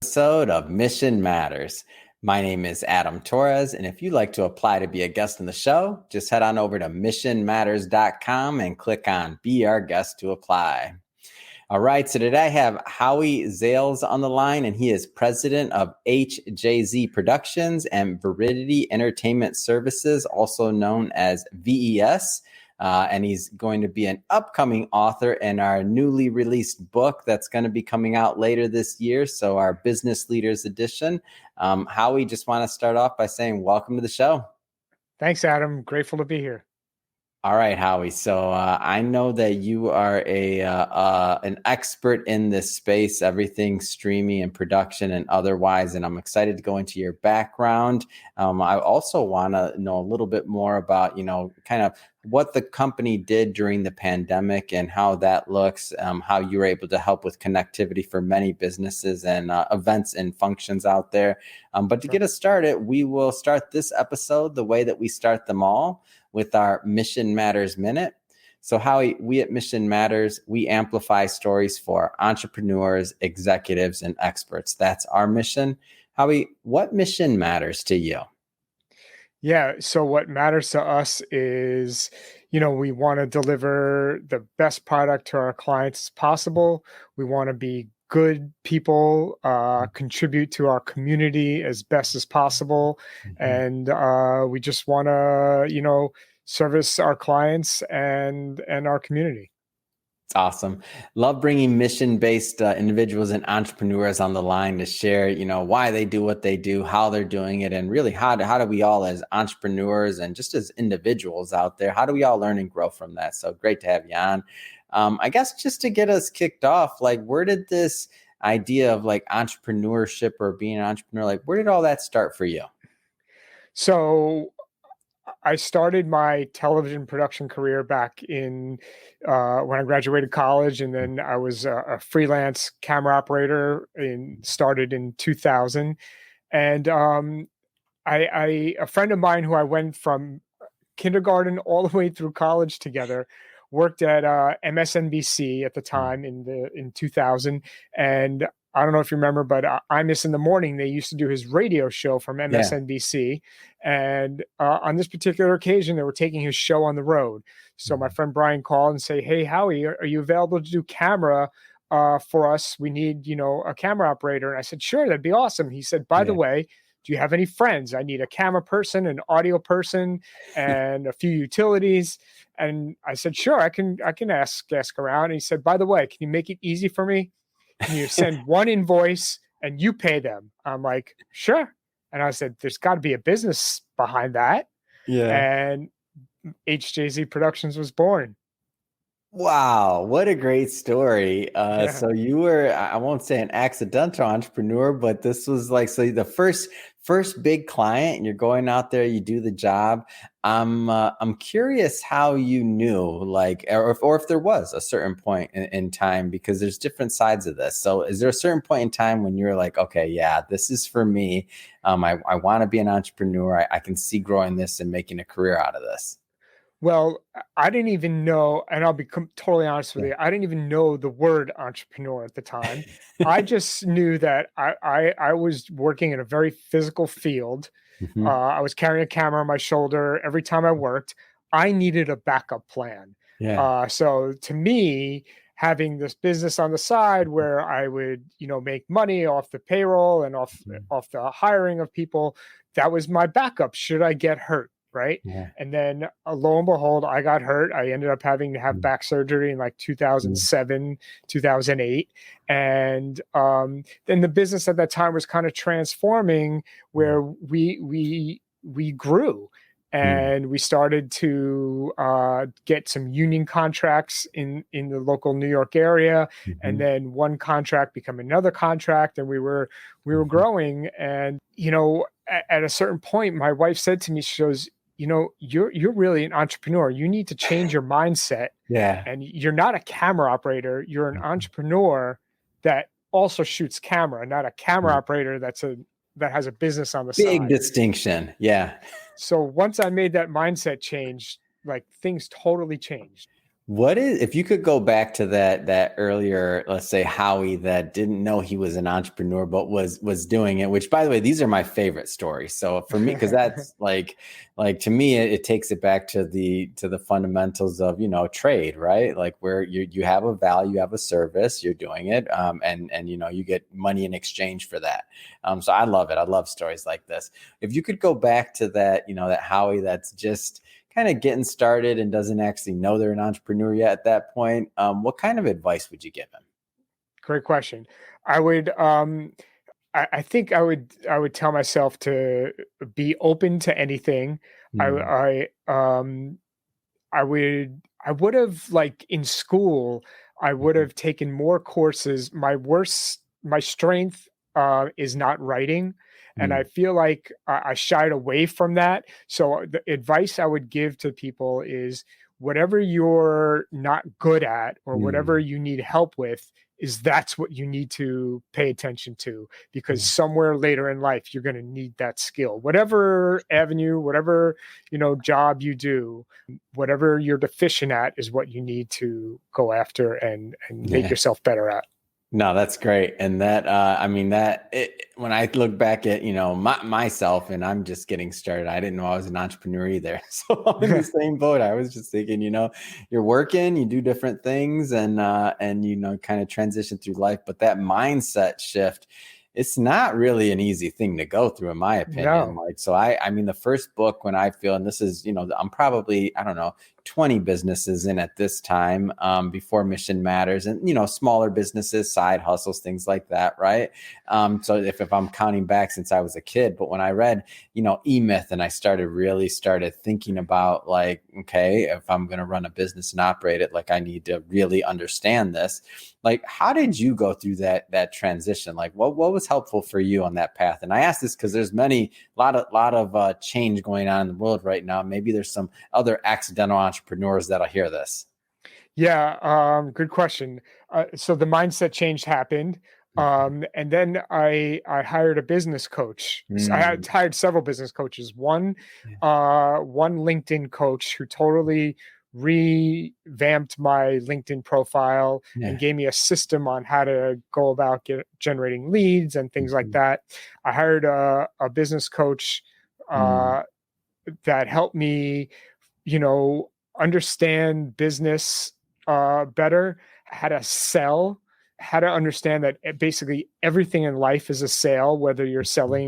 Episode of Mission Matters. My name is Adam Torres, and if you'd like to apply to be a guest on the show, just head on over to missionmatters.com and click on Be Our Guest to apply. All right, so today I have Howie Zales on the line, and he is president of HJZ Productions and Viridity Entertainment Services, also known as VES. And he's going to be an upcoming author in our newly released book that's going to be coming out later this year. So our Business Leaders Edition. Howie, just want to start off by saying welcome to the show. Thanks, Adam. Grateful to be here. All right, Howie. So I know that you are an expert in this space, everything streaming and production and otherwise, and I'm excited to go into your background. I also want to know a little bit more about, kind of what the company did during the pandemic and how that looks, how you were able to help with connectivity for many businesses and events and functions out there. But to get us started, we will start this episode the way that we start them all, with our Mission Matters Minute. So Howie, we at Mission Matters, we amplify stories for entrepreneurs, executives, and experts. That's our mission. Howie, what mission matters to you? Yeah, so what matters to us is, we want to deliver the best product to our clients as possible. We want to be good people, contribute to our community as best as possible. And we just want to, service our clients and our community. It's awesome. Love bringing mission-based individuals and entrepreneurs on the line to share, why they do what they do, how they're doing it, and really how do we all as entrepreneurs and just as individuals out there, how do we all learn and grow from that? So great to have you on. I guess just to get us kicked off, where did this idea of entrepreneurship or being an entrepreneur, where did all that start for you? So I started my television production career back in when I graduated college, and then I was a freelance camera operator started in 2000. And a friend of mine who I went from kindergarten all the way through college together worked at MSNBC at the time in 2000. And I don't know if you remember, but Imus in the Morning, they used to do his radio show from MSNBC. Yeah. And on this particular occasion, they were taking his show on the road. So my friend Brian called and say, "Hey, Howie, are you available to do camera for us? We need, a camera operator." And I said, "Sure, that'd be awesome." He said, "By the way, do you have any friends? I need a camera person, an audio person, and a few utilities." And I said, "Sure, I can ask around." And he said, "By the way, can you make it easy for me? Can you send one invoice and you pay them?" I'm like, "Sure." And I said, "There's got to be a business behind that." Yeah. And HJZ Productions was born. Wow, what a great story. So you were, I won't say an accidental entrepreneur, but this was so the first big client, and you're going out there, you do the job. I'm curious how you knew, or if there was a certain point in time, because there's different sides of this. So is there a certain point in time when you're like, okay, yeah, this is for me. I want to be an entrepreneur. I can see growing this and making a career out of this. Well, I didn't even know, and I'll be totally honest with you, I didn't even know the word entrepreneur at the time. I just knew that I was working in a very physical field. I was carrying a camera on my shoulder every time I worked. I needed a backup plan. Yeah. So to me, having this business on the side where I would, make money off the payroll and off the hiring of people, that was my backup should I get hurt. Right. Yeah. And then lo and behold, I got hurt. I ended up having to have back surgery in 2007, 2008. And then the business at that time was kind of transforming where we grew. And we started to get some union contracts in the local New York area, and then one contract become another contract, and we were growing. And at a certain point, my wife said to me, she goes, "You're really an entrepreneur. You need to change your mindset. Yeah, and you're not a camera operator. You're an entrepreneur that also shoots camera, not a camera operator that has a business on the side." Big distinction. Yeah. So once I made that mindset change, things totally changed. What is, if you could go back to that earlier, let's say Howie that didn't know he was an entrepreneur but was doing it, which by the way, these are my favorite stories. So for me, because that's like to me, it takes it back to the fundamentals of, trade, right? Like where you have a value, you have a service, you're doing it, and you get money in exchange for that. So I love it. I love stories like this. If you could go back to that, that Howie that's just kind of getting started and doesn't actually know they're an entrepreneur yet at that point, what kind of advice would you give them? Great question. I would I think I would tell myself to be open to anything. Mm, I would have, like, in school, I would mhm, have taken more courses. My strength is not writing, and I mm, feel like I shied away from that. So the advice I would give to people is whatever you're not good at or whatever mm, you need help with, is that's what you need to pay attention to, because yeah, somewhere later in life you're going to need that skill, whatever avenue, whatever job you do. Whatever you're deficient at is what you need to go after and make yeah. yourself better at. No, that's great. And that, I mean, when I look back at, myself and I'm just getting started, I didn't know I was an entrepreneur either. So I'm in the same boat. I was just thinking, you're working, you do different things and, kind of transition through life. But that mindset shift, it's not really an easy thing to go through, in my opinion. No. Like, so I mean, the first book when I feel, and this is, I'm probably, I don't know, 20 businesses in at this time, before Mission Matters, and smaller businesses, side hustles, things like that, right? So if I'm counting back since I was a kid, but when I read E-Myth and I started thinking about, like, okay, if I'm going to run a business and operate it, like I need to really understand this. Like, how did you go through that transition? Like, what was helpful for you on that path? And I ask this because there's lot of change going on in the world right now. Maybe there's some other accidental entrepreneurs that'll hear this. Yeah, good question. So the mindset change happened. And then I hired a business coach. I had Mm, hired several business coaches. yeah, One LinkedIn coach who totally revamped my LinkedIn profile and yeah. gave me a system on how to go about generating leads and things like Mhm, that. I hired a business coach mm, uh, that helped me, you know, understand business better, how to sell, how to understand that basically everything in life is a sale, whether mhm,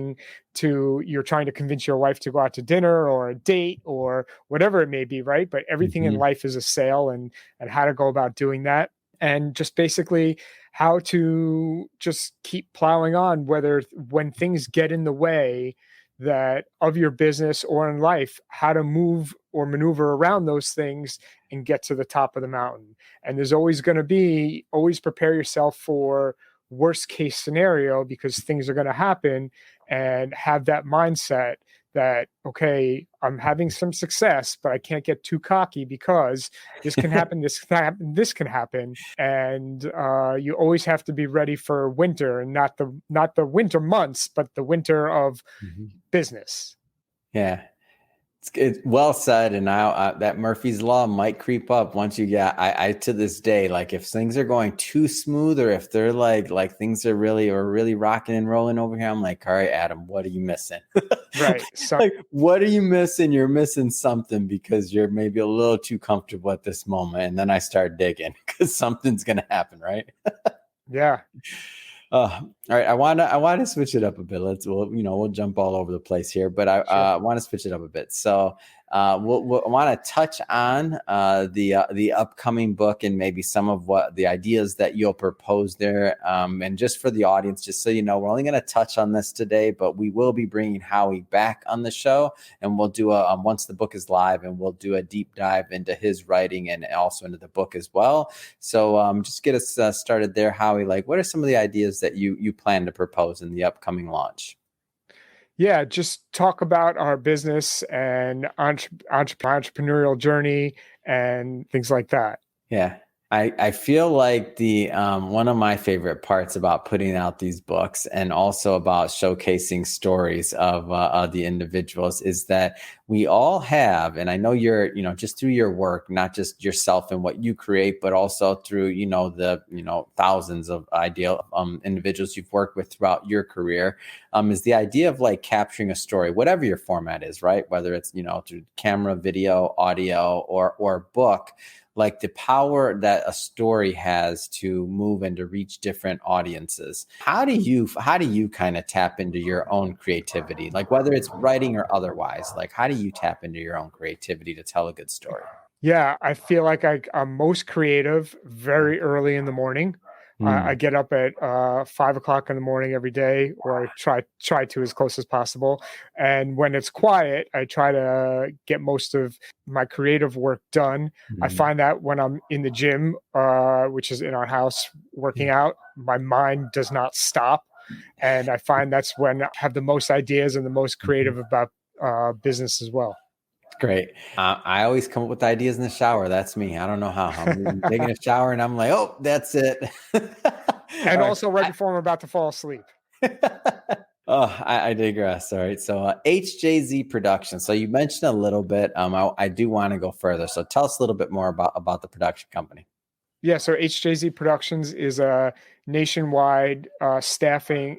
you're trying to convince your wife to go out to dinner or a date or whatever it may be, right? But everything in mhm, life is a sale, and how to go about doing that. And just basically how to just keep plowing on, whether when things get in the way that of your business or in life, how to move or maneuver around those things and get to the top of the mountain. And there's always prepare yourself for worst case scenario, because things are going to happen, and have that mindset that, okay, I'm having some success, but I can't get too cocky, because this can happen, this can happen, this can happen. And you always have to be ready for winter, and not the winter months, but the winter of mhm. business. Yeah. It's well said, and now that Murphy's Law might creep up once you get. I to this day, like if things are going too smooth, or if they're like things are really rocking and rolling over here, I'm like, all right, Adam, what are you missing? Right. So Like, what are you missing? You're missing something because you're maybe a little too comfortable at this moment, and then I start digging because something's gonna happen, right? yeah, All right. I want to switch it up a bit. We'll jump all over the place here, but I sure. want to switch it up a bit. So, I want to touch on the upcoming book and maybe some of what the ideas that you'll propose there. And just for the audience, just so you know, we're only going to touch on this today, but we will be bringing Howie back on the show, and we'll do once the book is live, and we'll do a deep dive into his writing and also into the book as well. So just get us started there, Howie. Like, what are some of the ideas that you plan to propose in the upcoming launch? Yeah, just talk about our business and entrepreneurial journey and things like that. Yeah. I feel like the one of my favorite parts about putting out these books and also about showcasing stories of the individuals is that we all have, and I know you're, just through your work, not just yourself and what you create, but also through, the, thousands of ideal individuals you've worked with throughout your career, is the idea of like capturing a story, whatever your format is, right? Whether it's, through camera, video, audio, or book, like the power that a story has to move and to reach different audiences. How do you kind of tap into your own creativity? Like whether it's writing or otherwise, like how do you tap into your own creativity to tell a good story? Yeah, I feel like I'm most creative very early in the morning. I Mm, get up at 5 o'clock in the morning every day, or I try to as close as possible. And when it's quiet, I try to get most of my creative work done. I mm, find that when I'm in the gym, which is in our house, working out, my mind does not stop, and I find that's when I have the most ideas and the most mhm. creative about business as well. Great. I always come up with ideas in the shower. That's me. I don't know how. I'm taking a shower and I'm like, oh, that's it. All And right. also right before I'm about to fall asleep. Oh, I digress. All right. So HJZ production. So you mentioned a little bit. I do want to go further. So tell us a little bit more about the production company. Yeah, so HJZ Productions is a nationwide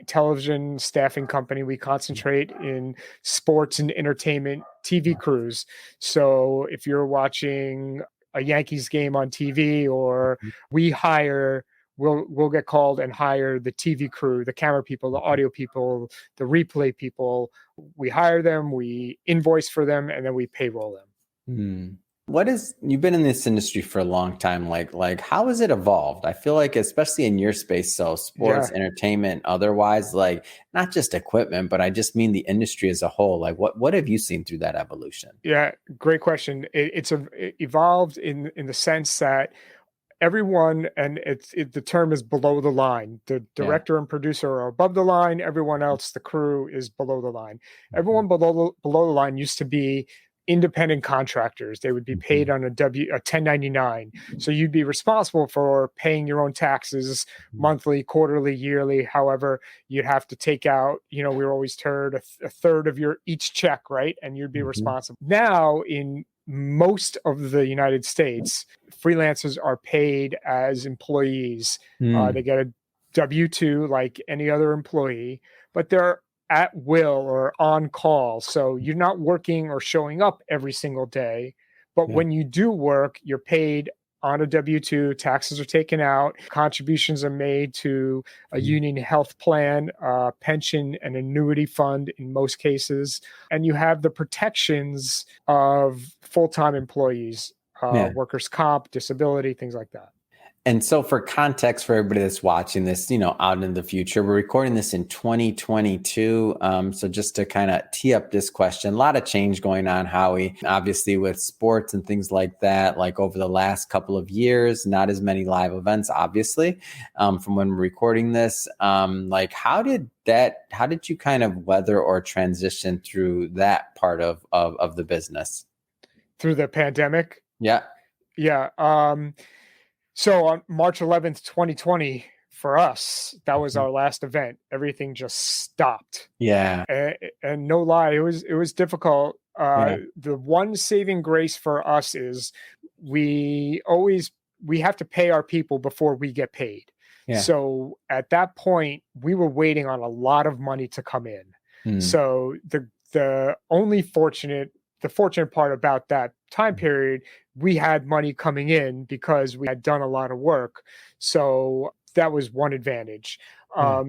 television staffing company. We concentrate in sports and entertainment TV crews. So if you're watching a Yankees game on TV, or we hire, we'll get called and hire the TV crew, the camera people, the audio people, the replay people. We hire them, we invoice for them, and then we payroll them. Hmm. You've been in this industry for a long time, like how has it evolved? I feel like especially in your space, so sports, Yeah. entertainment, otherwise, like not just equipment, but I just mean the industry as a whole. Like what have you seen through that evolution? Yeah, great question. It evolved in the sense that everyone, and the term is below the line. The Yeah. director and producer are above the line. Everyone else, the crew, is below the line. Mhm, Everyone below the line used to be independent contractors. They would be paid mhm, on a 1099. So you'd be responsible for paying your own taxes mhm, monthly, quarterly, yearly. However, you'd have to take out, we were always told a third of your each check, right? And you'd be mhm, responsible. Now in most of the United States, freelancers are paid as employees. They mm, get a W-2 like any other employee, but they're at will or on call. So you're not working or showing up every single day. But yeah. when you do work, you're paid on a W-2, taxes are taken out, contributions are made to a Mhm, union health plan, pension, and annuity fund in most cases. And you have the protections of full time employees, yeah. workers' comp, disability, things like that. And so for context for everybody that's watching this, out in the future, we're recording this in 2022. So just to kind of tee up this question, a lot of change going on, Howie, obviously with sports and things like that, like over the last couple of years, not as many live events, obviously, from when we're recording this. Like how did you kind of weather or transition through that part of the business? Through the pandemic. Yeah. Yeah. So on March 11th, 2020, for us, that was Mhm. our last event. Everything just stopped. Yeah. And no lie, it was difficult. Yeah. The one saving grace for us is we always we have to pay our people before we get paid. Yeah. So at that point, we were waiting on a lot of money to come in. Mm. So the fortunate part about that time period, we had money coming in because we had done a lot of work. So that was one advantage. Yeah.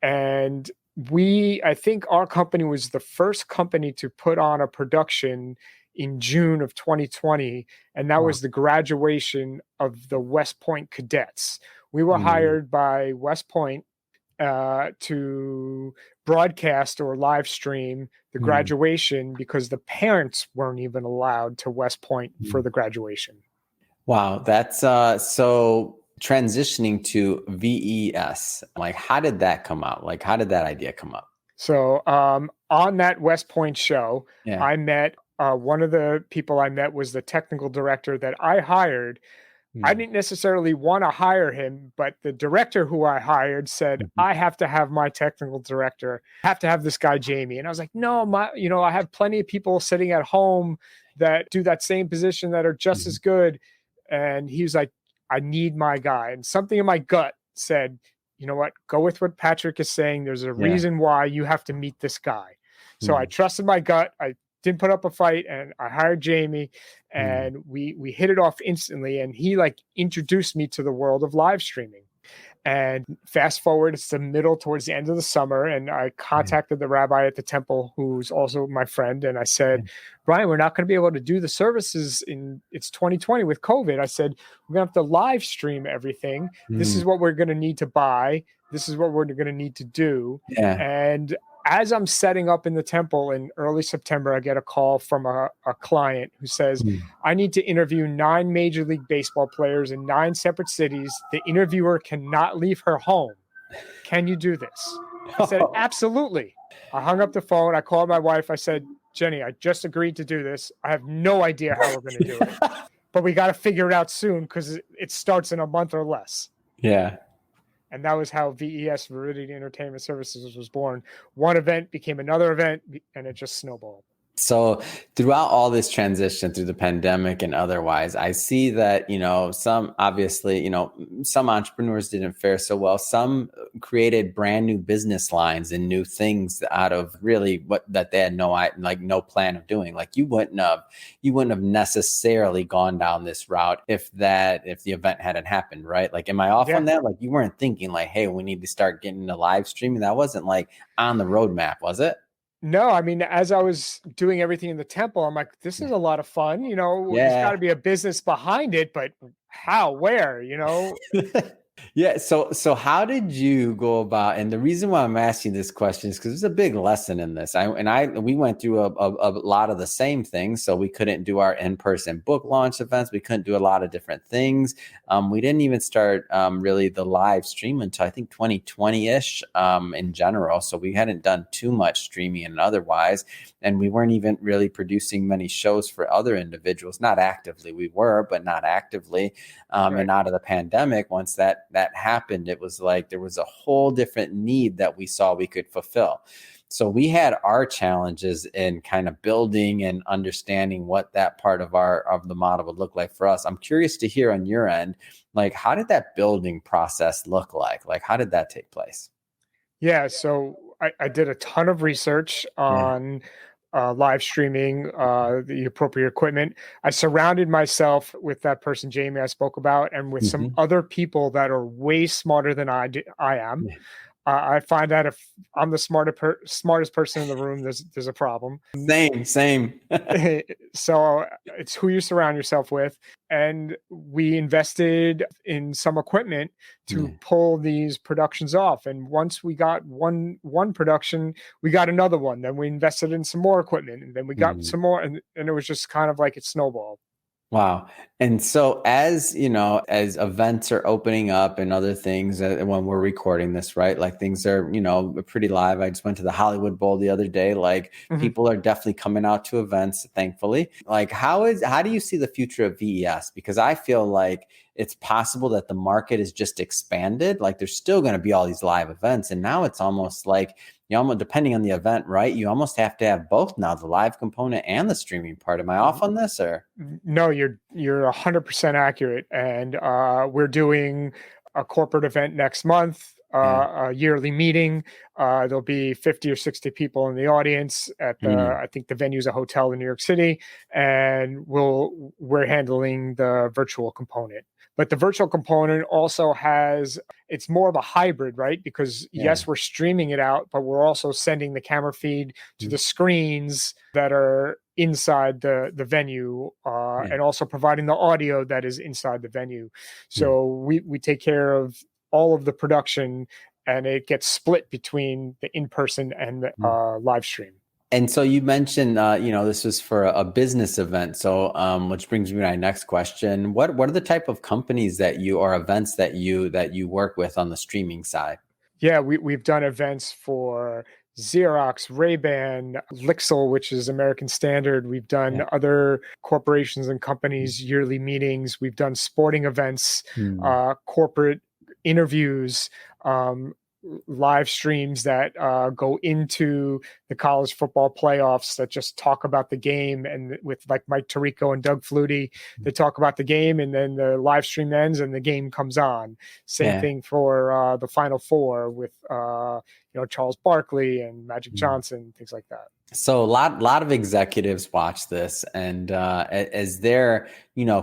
And I think our company was the first company to put on a production in June of 2020, and that Wow. was the graduation of the West Point cadets. We were Mm. hired by West Point to broadcast or live stream the Mm. graduation because the parents weren't even allowed to West Point for Mm. the graduation. Wow, that's so transitioning to VES. Like, how did that come out? Like, how did that idea come up? So on that West Point show, Yeah. I met one of the people I met was the technical director that I hired. I Mm. didn't necessarily want to hire him, but the director who I hired said, Mhm. I have to have my technical director, have to have this guy, Jamie. And I was like, no, I have plenty of people sitting at home that do that same position that are just as Mhm. good. And he was like, I need my guy. And something in my gut said, you know what, go with what Patrick is saying. There's a Yeah. reason why you have to meet this guy. So I Mm. trusted my gut. I didn't put up a fight and I hired Jamie Mm. and we hit it off instantly and he like introduced me to the world of live streaming. And fast forward, it's the middle towards the end of the summer, and I Yeah. contacted the rabbi at the temple, who's also my friend, and I Yeah. said, Brian, we're not going to be able to do the services in it's 2020 with COVID. I said, we're going to have to live stream everything. This Mm. is what we're going to need to buy. This is what we're going to need to do. Yeah. And as I'm setting up in the temple in early September, I get a call from a client who says, Mm. I need to interview 9 Major League Baseball players in 9 separate cities. The interviewer cannot leave her home. Can you do this? I said, absolutely. I hung up the phone. I called my wife. I said, Jenny, I just agreed to do this. I have no idea how we're going to do it, but we got to figure it out soon because it starts in a month or less. Yeah. And that was how VES, Viridity Entertainment Services, was born. One event became another event, and it just snowballed. So throughout all this transition through the pandemic and otherwise, I see that, some obviously, some entrepreneurs didn't fare so well. Some created brand new business lines and new things out of really what that they had no plan of doing. Like you wouldn't have necessarily gone down this route if the event hadn't happened, right? Like, am I off on that? Like you weren't thinking like, hey, we need to start getting into live streaming. That wasn't like on the roadmap, was it? No, I mean, as I was doing everything in the temple, I'm like, this is a lot of fun. There's got Yeah. to be a business behind it, but how, where? Yeah. So how did you go about? And the reason why I'm asking this question is because there's a big lesson in this. We went through a lot of the same things. So we couldn't do our in-person book launch events. We couldn't do a lot of different things. We didn't even start really the live stream until I think 2020-ish in general. So we hadn't done too much streaming and otherwise. And we weren't even really producing many shows for other individuals. Not actively. We were, but not actively. Right. And out of the pandemic, once that happened, it was like there was a whole different need that we saw we could fulfill. So we had our challenges in kind of building and understanding what that part of the model would look like for us. I'm curious to hear on your end, like how did that building process look like? Like how did that take place? Yeah. So I did a ton of research Yeah. on live streaming, the appropriate equipment. I surrounded myself with that person, Jamie, I spoke about, and with some Mm-hmm. other people that are way smarter than I am. Yeah. I find that if I'm the smartest person in the room, there's a problem. Same. So it's who you surround yourself with, and we invested in some equipment to Yeah. pull these productions off. And once we got one production, we got another one. Then we invested in some more equipment, and then we got Mm. some more, and it was just kind of like it snowballed. Wow. And so as, as events are opening up and other things when we're recording this, right? Like things are, pretty live. I just went to the Hollywood Bowl the other day. Like Mhm. people are definitely coming out to events, thankfully. Like how do you see the future of VES? Because I feel like it's possible that the market is just expanded. Like there's still going to be all these live events. And now it's almost like, depending on the event, right? You almost have to have both now, the live component and the streaming part. Am I off on this or? No, you're 100% accurate. And we're doing a corporate event next month, Yeah. a yearly meeting. There'll be 50 or 60 people in the audience at I think the venue's a hotel in New York City, and we're handling the virtual component. But the virtual component also it's more of a hybrid, right? Because Yeah. yes, we're streaming it out, but we're also sending the camera feed to the screens that are inside the venue, Yeah. and also providing the audio that is inside the venue. Yeah. So we take care of all of the production, and it gets split between the in-person and the live stream. And so you mentioned, this was for a business event. So, which brings me to my next question: What are the type of companies that you or events that you work with on the streaming side? Yeah, we've done events for Xerox, Ray-Ban, Lixil, which is American Standard. We've done Yeah. other corporations and companies' yearly meetings. We've done sporting events, Mm. corporate interviews, um, live streams that go into the college football playoffs that just talk about the game, and with like Mike Tirico and Doug Flutie, they talk about the game, and then the live stream ends and the game comes on. Same Yeah. thing for the Final Four with Charles Barkley and Magic Mm. Johnson, things like that. So a lot of executives watch this, and as they're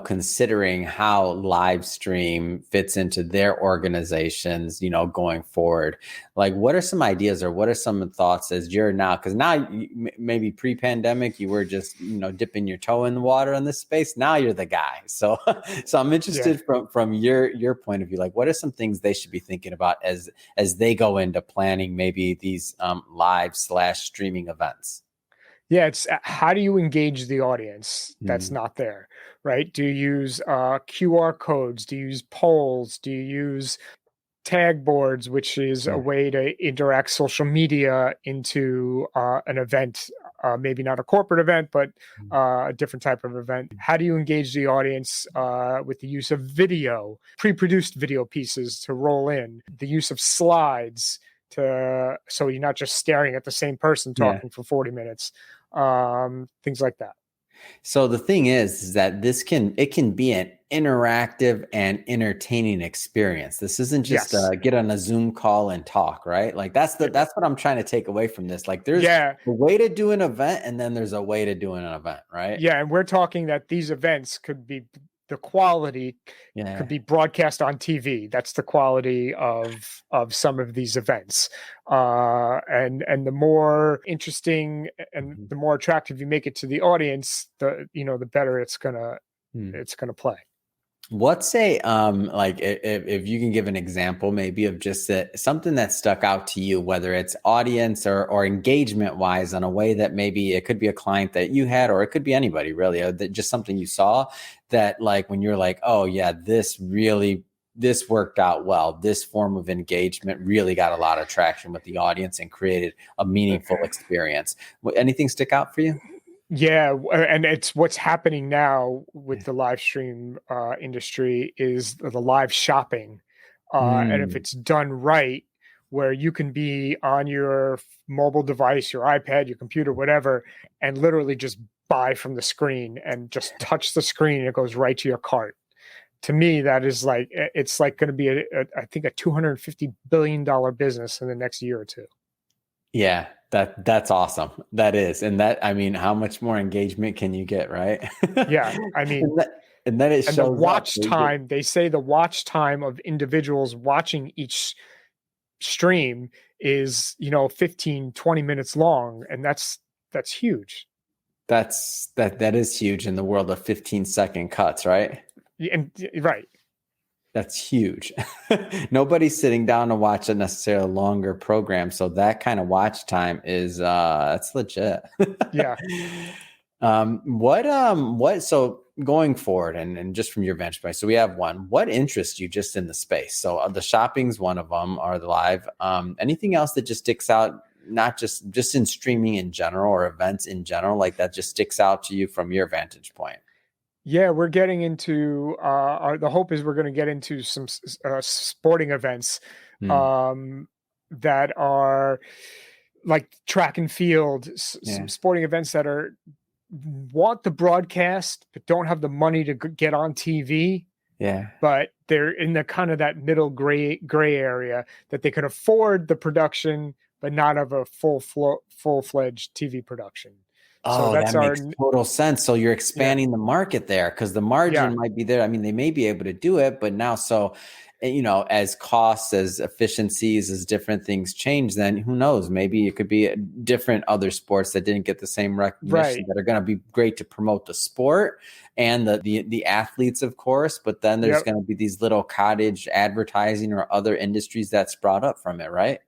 considering how live stream fits into their organizations, going forward, like what are some ideas or what are some thoughts as you're now? Because now maybe pre-pandemic you were just dipping your toe in the water in this space. Now you're the guy. So so I'm interested from your point of view. Like what are some things they should be thinking about as they go into planning maybe these live/streaming events? Yeah, it's how do you engage the audience that's not there, right? Do you use QR codes? Do you use polls? Do you use tag boards, which is a Yeah. way to interact social media into an event, maybe not a corporate event, but a different type of event? How do you engage the audience with the use of video, pre-produced video pieces to roll in, the use of slides so you're not just staring at the same person Yeah. talking for 40 minutes, things like that. So the thing is that it can be an interactive and entertaining experience. This isn't just Yes. get on a Zoom call and talk, right? Like that's what I'm trying to take away from this. Like there's Yeah. a way to do an event and then there's a way to do an event, right? Yeah, and we're talking that these events could be the quality Yeah. could be broadcast on TV. That's the quality of some of these events, and the more interesting and the more attractive you make it to the audience, the better it's gonna play. What's a like if you can give an example maybe of just something that stuck out to you, whether it's audience or engagement wise, in a way that maybe it could be a client that you had, or it could be anybody really, or just something you saw that like when you're like, oh yeah, this worked out well. This form of engagement really got a lot of traction with the audience and created a meaningful experience. Anything stick out for you? Yeah, and it's what's happening now with the live stream industry is the live shopping, and if it's done right, where you can be on your mobile device, your iPad, your computer, whatever, and literally just buy from the screen and just touch the screen and it goes right to your cart. To me, that is like it's like going to be I think a $250 billion business in the next year or two. Yeah, that's awesome. That is. And that, I mean, how much more engagement can you get, right? Yeah, I mean, and then it shows the up. watch time, they say the watch time of individuals watching each stream is, 15, 20 minutes long. And that's huge. That is huge in the world of 15-second cuts, right? And right. That's huge. Nobody's sitting down to watch a necessarily longer program. So that kind of watch time is that's legit. Yeah. So going forward and just from your vantage point, so we have what interests you just in the space? So the shopping's one of them, or the live. Anything else that just sticks out, not just in streaming in general or events in general, like that just sticks out to you from your vantage point? Yeah, we're getting into the hope is we're going to get into some sporting events that are like track and field, some sporting events that want the broadcast but don't have the money to get on TV. Yeah, but they're in the kind of that middle gray area that they can afford the production but not have a full-fledged TV production. Oh, that makes total sense. So you're expanding the market there because the margin might be there. I mean, they may be able to do it, but now, as costs, as efficiencies, as different things change, then who knows? Maybe it could be different other sports that didn't get the same recognition that are going to be great to promote the sport and the athletes, of course. But then there's going to be these little cottage advertising or other industries that sprout up from it, right?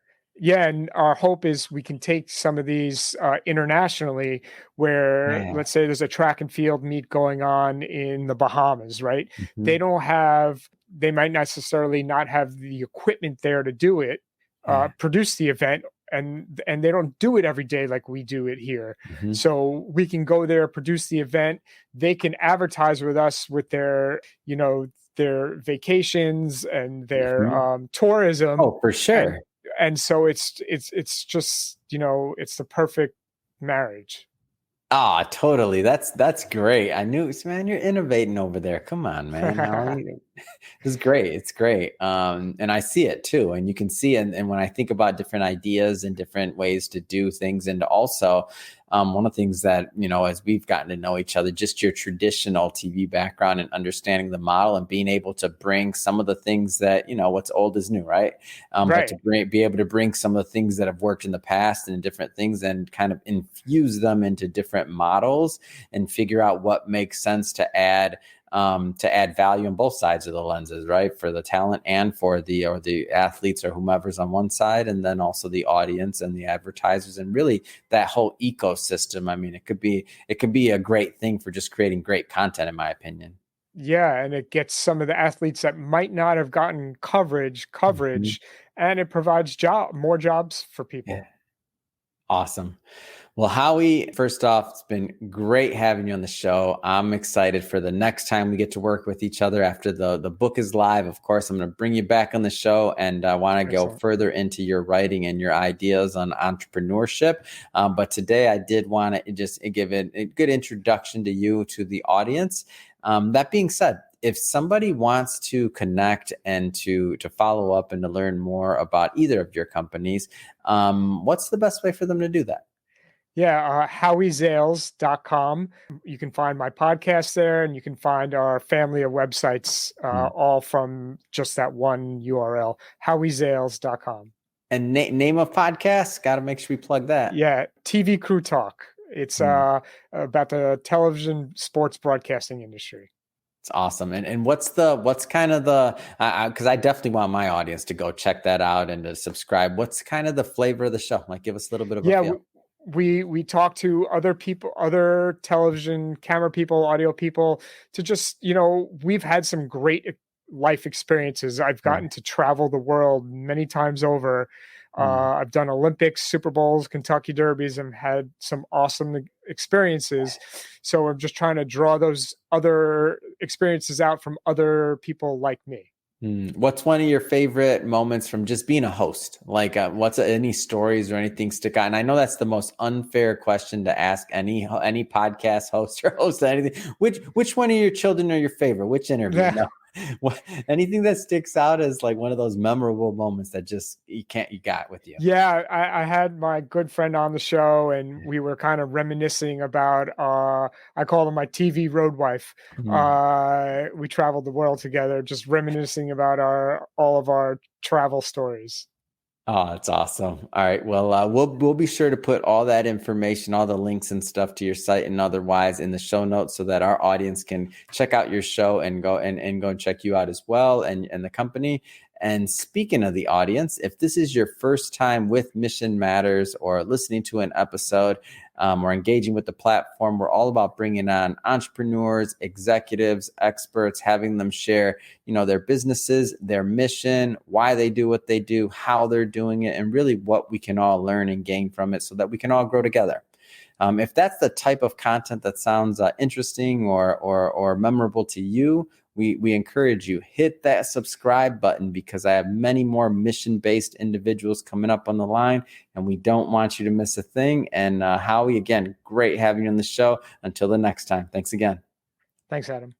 Yeah, and our hope is we can take some of these internationally where, let's say there's a track and field meet going on in the Bahamas, right? Mm-hmm. They might necessarily not have the equipment there to do it, produce the event, and they don't do it every day like we do it here. Mhm. So we can go there, produce the event. They can advertise with us with their, their vacations and their Mhm. tourism, Oh, for and sure. so it's just, it's the perfect marriage. Ah, totally. That's great. I knew, man, you're innovating over there. Come on, man. It's great. It's great. And I see it too. And you can see, and when I think about different ideas and different ways to do things, and also one of the things that, as we've gotten to know each other, just your traditional TV background and understanding the model and being able to bring some of the things that, what's old is new, right? But to Right. be able to bring some of the things that have worked in the past and different things and kind of infuse them into different models and figure out what makes sense to add value on both sides of the lenses, right? For the talent and for the athletes or whomever's on one side, and then also the audience and the advertisers, and really that whole ecosystem. I mean, it could be a great thing for just creating great content, in my opinion. Yeah, and it gets some of the athletes that might not have gotten Mhm. coverage, and it provides more jobs for Yeah. people. Awesome. Well, Howie, first off, it's been great having you on the show. I'm excited for the next time we get to work with each other after the book is live. Of course, I'm going to bring you back on the show, and I want to go Excellent. further into your writing and your ideas on entrepreneurship. But today I did want to just give it a good introduction to you, to the audience. That being said, if somebody wants to connect and to follow up and to learn more about either of your companies, what's the best way for them to do that? Yeah, HowieZales.com. You can find my podcast there, and you can find our family of websites, Hmm. all from just that one URL, HowieZales.com. And name of podcast, got to make sure we plug that. Yeah, TV Crew Talk. It's Hmm. about the television sports broadcasting industry. It's awesome. And what's kind of the, because I definitely want my audience to go check that out and to subscribe. What's kind of the flavor of the show? Like, give us a little bit of a Yeah, feel. we talk to other people, other television camera people, audio people, to just, we've had some great life experiences. I've Yeah. gotten to travel the world many times over. Mm. I've done Olympics, Super Bowls, Kentucky Derbies, and had some awesome experiences. So I'm just trying to draw those other experiences out from other people like me. What's one of your favorite moments from just being a host? Like, what's any stories or anything stick out? And I know that's the most unfair question to ask any podcast host or host of anything. Which one of your children are your favorite? Which interview? No, what, anything that sticks out as like one of those memorable moments that just you got with you. Yeah, I had my good friend on the show, and we were kind of reminiscing about, I call her my TV road wife. Mhm. We traveled the world together, just reminiscing about our all of our travel stories. Oh, that's awesome. All right. Well, we'll be sure to put all that information, all the links and stuff to your site and otherwise in the show notes so that our audience can check out your show and go and check you out as well and the company. And speaking of the audience, if this is your first time with Mission Matters or listening to an episode or engaging with the platform, we're all about bringing on entrepreneurs, executives, experts, having them share their businesses, their mission, why they do what they do, how they're doing it, and really what we can all learn and gain from it so that we can all grow together. If that's the type of content that sounds interesting or memorable to you, we encourage you, hit that subscribe button because I have many more mission-based individuals coming up on the line, and we don't want you to miss a thing. And Howie, again, great having you on the show. Until the next time, thanks again. Thanks, Adam.